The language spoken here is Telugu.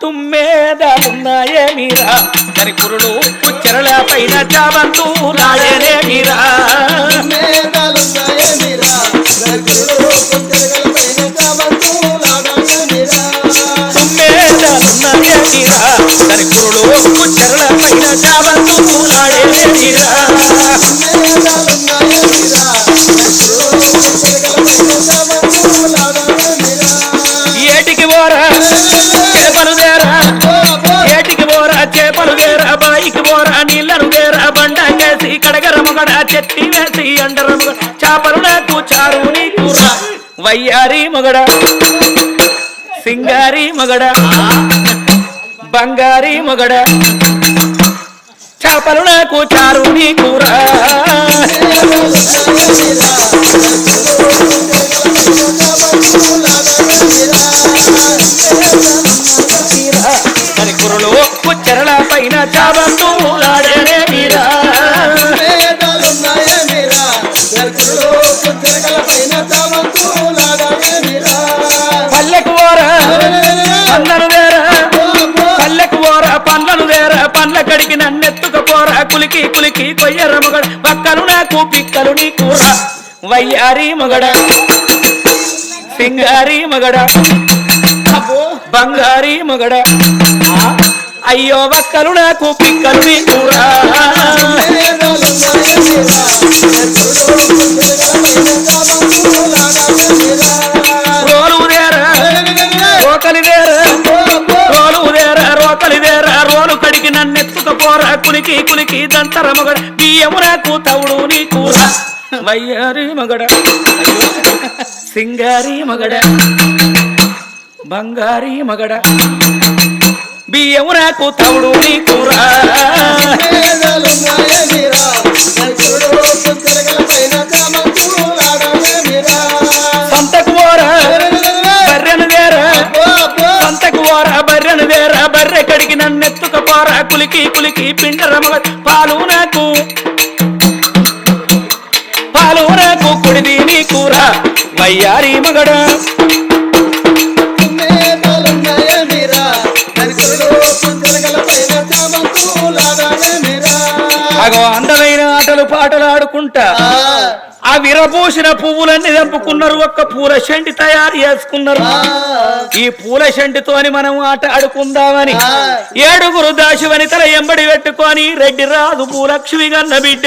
తుమ్మేదాలున్నాయేమిరా దాని కురులు చెరల పైన చావంతులాడేనేమిరా తుమ్మేదాలున్నాయేమిరా దాని కురులు చెరల పైన చావంతులాడేనేమిరా ఏటికి పోరా చేపలు వేరా ఏటికి పోరా చేపలు వేరా బాయికి పోరా నీళ్ళను వేరా బండ కేసి కడగర మొగడ చెట్టి వేసి అండర మొగడ చేపలు నాకు చారు నీకు వయ్యారి మొగడ సింగారి మొగడ బంగారి మొగడ చేపలు నాకు చారు నీకురా దాని కురులు చెరల పైన చావంతులాడేనే మీరా పల్లెకు పోరా పండ్లను వేరా పల్లెకు పోరా పండ్లను వేరా పండ్ల కడిగి నన్నెత్తుకు పోరా కులికి కులికి కొయ్యర మొగడ పక్కలు నాకు పిక్కలు నీకురా వయ్యారి మొగడ సింగారి మొగడ బంగారి మొగడ అయ్యో వక్కలు నాకు పిక్కలు నీకురా రోలు వేరా రోకలి వేరా రోలు వేరా రోకలి వేరా రోలు కడిగి నన్నెత్తుక పోరా కులికి కులికి దంతర మొగడ బియ్యము నాకు తవుడు నీకురా వయ్యారి మొగడ సింగారి మొగడ బంగారి మొగడ బియ్యము నాకు తవుడు నీకురా సంతకు పోరా బర్రెను వేరా సంతకు పోరా బర్రెను వేరా బర్రె కడిగి నన్నెత్తుక పోరా కులికి కులికి పిండర మొగడ పాలు నాకు కుడిది నీకురా వయ్యారి మొగడ అగో అందమైన ఆటలు పాటలు ఆడుకుంటా ఆ విరబూసిన పువ్వులన్నీ దంపుకున్నారు ఒక్క పూల షండి తయారు చేసుకున్నారు ఈ పూల షండితోని మనం ఆట ఆడుకుందామని 7 దాశి వనితల ఎంబడి పెట్టుకొని రెడ్డి రాజు భూలక్ష్మి గన్న బిడ్డ